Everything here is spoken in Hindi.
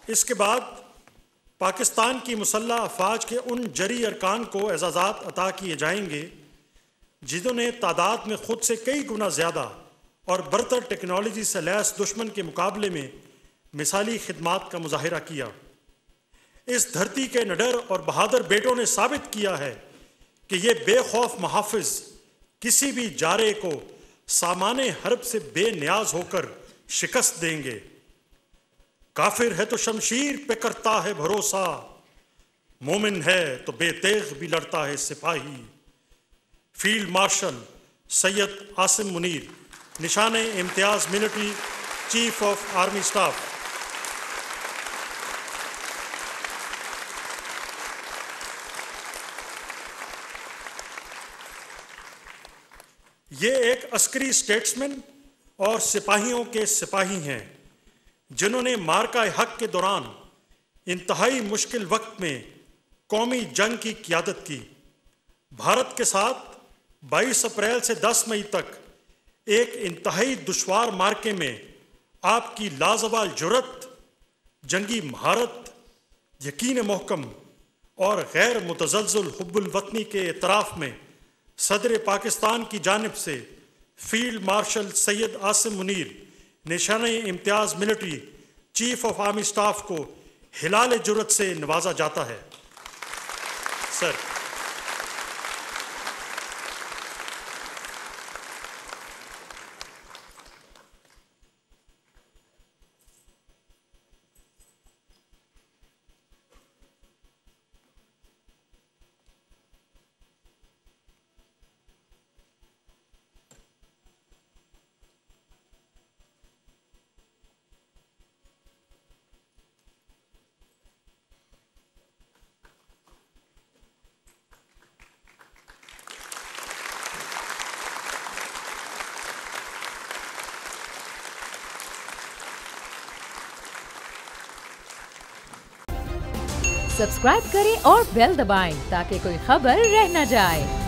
इसके बाद पाकिस्तान की मुसल्लह अफवाज के उन जरी अरकान को एजाज़ात अता किए जाएंगे जिन्होंने तादाद में खुद से कई गुना ज़्यादा और बरतर टेक्नोलॉजी से लैस दुश्मन के मुकाबले में मिसाली खिदमात का मुजाहिरा किया। इस धरती के निडर और बहादुर बेटों ने साबित किया है कि ये बेखौफ मुहाफिज किसी भी जारे को सामाने हर्ब से बेनियाज होकर शिकस्त देंगे। काफिर है तो शमशीर पे करता है भरोसा, मोमिन है तो बेतेग भी लड़ता है सिपाही। फील्ड मार्शल सैयद आसिम मुनीर, निशाने Imtiaz military, chief of army staff. ये एक अस्करी स्टेट्समैन और सिपाहियों के सिपाही हैं जिन्होंने मार्का हक के दौरान इंतहाई मुश्किल वक्त में कौमी जंग की क़ियादत की। भारत के साथ 22 अप्रैल से 10 मई तक एक इंतहाई दुश्वार मार्के में आपकी लाजवाल जुर्रत, जंगी महारत, यकीन मोहकम और गैर मुतज़ल्ज़िल हुब्बुल वतनी के एतराफ़ में सदर पाकिस्तान की जानिब से field marshal Syed Asim Munir, Nishan-e-Imtiaz military, chief of army staff को हिलाल जुर्रत से नवाजा जाता है। सर, सब्सक्राइब करें और बेल दबाएं ताकि कोई खबर रह न जाए।